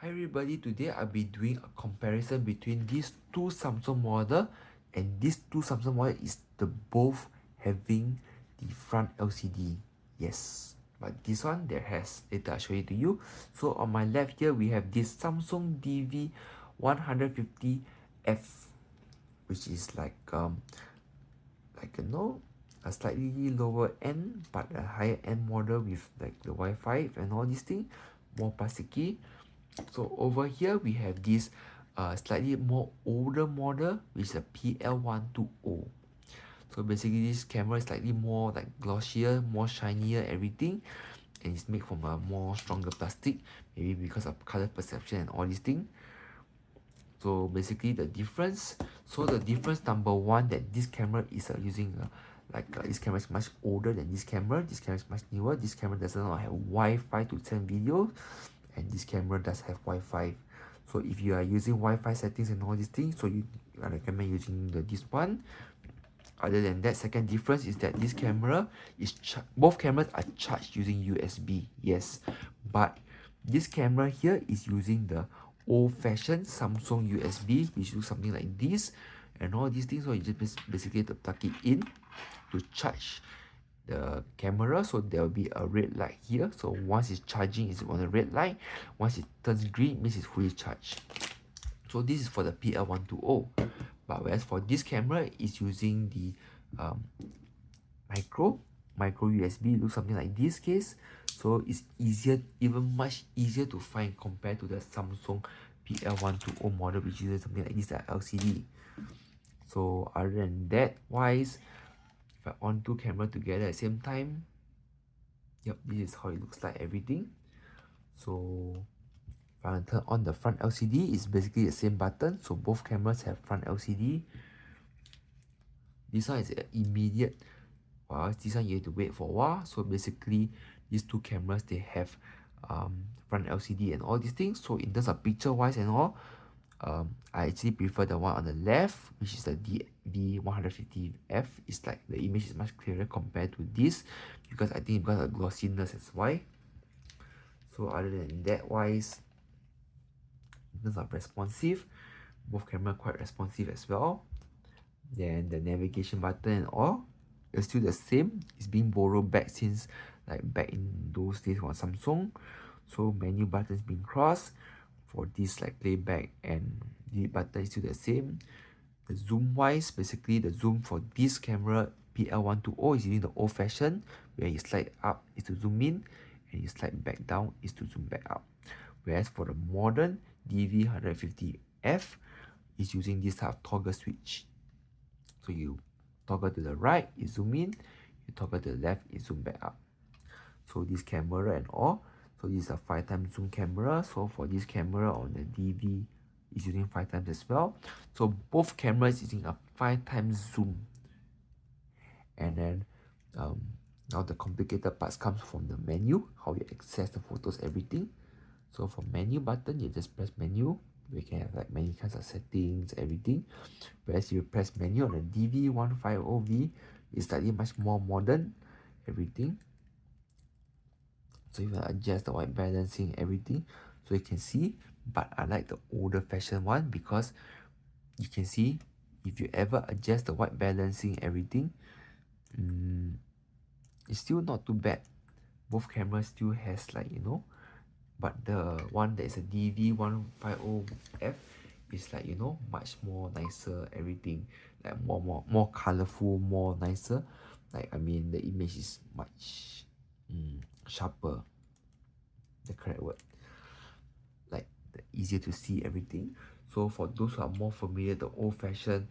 Hi everybody, today I'll be doing a comparison between these two Samsung model, and these two Samsung model is the both having the front LCD. Yes, but this one there has, later I'll show it to you. So on my left here we have this Samsung DV150F, which is like a slightly lower end but a higher end model with like the Wi-Fi and all these things, more plasticky. So over here we have this slightly more older model, which is a PL120. So basically this camera is slightly more like glossier, more shinier, everything, and it's made from a more stronger plastic, maybe because of color perception and all these things. So basically the difference, number one, that this camera is using this camera is much older than this camera. This camera is much newer. This camera does not have Wi-Fi to send video, and this camera does have Wi-Fi. So if you are using Wi-Fi settings and all these things, so I recommend using this one. Other than that, second difference is that this camera is both cameras are charged using USB. Yes, but this camera here is using the old-fashioned Samsung USB, which looks something like this, and all these things. So you just basically have to plug it in to charge the camera. So there will be a red light here. So once it's charging, it's on the red light. Once it turns green, it means it's fully charged. So this is for the PL120. But whereas for this camera, it's using the micro USB, looks something like this case. So it's easier, even much easier to find compared to the Samsung PL120 model, which uses something like this, like LCD. So other than that wise, if I on two camera together at the same time, yep, this is how it looks like, everything. So if I turn on the front LCD, it's basically the same button. So both cameras have front LCD. This one is immediate, while this one you have to wait for a while. So basically these two cameras, they have front LCD and all these things. So in terms of picture wise and all, I actually prefer the one on the left, which is the DV150F. It's like the image is much clearer compared to this, because I think because of glossiness, that's why. So other than that wise, in terms of responsive, both camera quite responsive as well. Then the navigation button and all, it's still the same. It's being borrowed back since like back in those days on Samsung. So menu buttons being crossed. For this like playback and delete button is still the same. The zoom wise, basically the zoom for this camera PL120 is using the old fashioned, where you slide up is to zoom in and you slide back down is to zoom back up. Whereas for the modern DV150F is using this type of toggle switch. So you toggle to the right, you zoom in, you toggle to the left, you zoom back up. So this camera and all, so this is a 5x zoom camera. So for this camera on the DV is using 5x as well. So both cameras using a 5x zoom. And then now the complicated parts comes from the menu, how you access the photos, everything. So for menu button, you just press menu. We can have like many kinds of settings, everything. Whereas you press menu on the DV150V, it's slightly much more modern, everything. So you can adjust the white balancing, everything, so you can see. But I like the older fashioned one, because you can see if you ever adjust the white balancing, everything, it's still not too bad. Both cameras still has like, but the one that is a DV150F is like, much more nicer, everything, like more colorful, more nicer. Like, I mean, the image is much sharper, the correct word, like easier to see, everything. So for those who are more familiar, the old-fashioned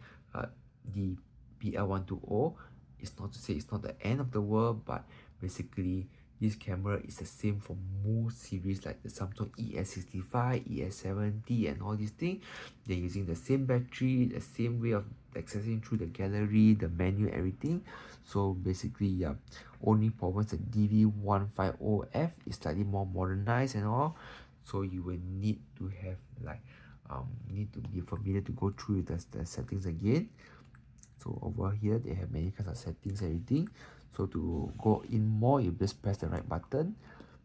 the PL120, it's not to say it's not the end of the world, but basically this camera is the same for most series like the Samsung ES65, ES70 and all these things. They're using the same battery, the same way of accessing through the gallery, the menu, everything. So basically, yeah, only problems the DV150F is slightly more modernized and all. So you will need to have like need to be familiar to go through the settings again. So over here they have many kinds of settings, everything. So to go in more, you just press the right button.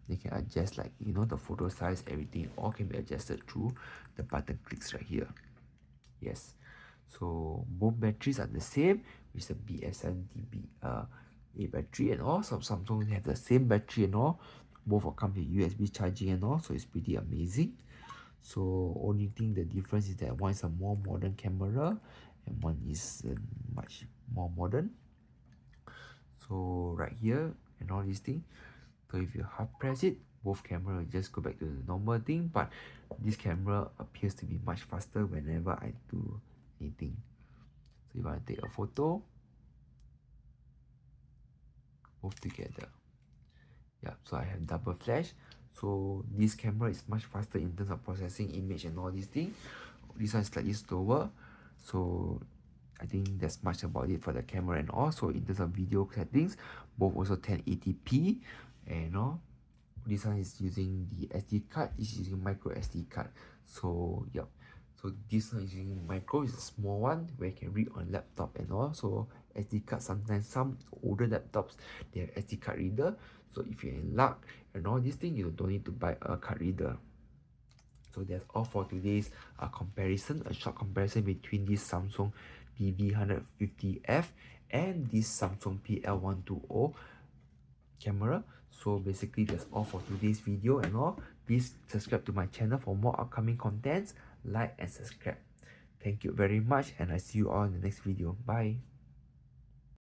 You can adjust, like, you know, the photo size, everything all can be adjusted through the button clicks right here. Yes, so both batteries are the same with the BS70 a battery and all. Some Samsung have the same battery and all. Both will come with USB charging and all, so it's pretty amazing. So only thing the difference is that one is a more modern camera and one is much more modern. So right here and all these things, so if you hard press it, both camera will just go back to the normal thing, but this camera appears to be much faster whenever I do anything. So if I take a photo, both together. Yeah, so I have double flash. So this camera is much faster in terms of processing image and all these things. This one is slightly slower. So I think that's much about it for the camera and all. So in terms of video settings, both also 1080p and all. This one is using the SD card. This is using micro SD card. So yep. So this one is using micro, is a small one where you can read on laptop and all. So SD card, sometimes some older laptops they have SD card reader. So if you're in luck and all these things, you don't need to buy a card reader. So that's all for today's comparison, a short comparison between this Samsung DV150F and this Samsung PL120 camera. So basically that's all for today's video and all. Please subscribe to my channel for more upcoming contents. Like and subscribe. Thank you very much, and I see you all in the next video. Bye.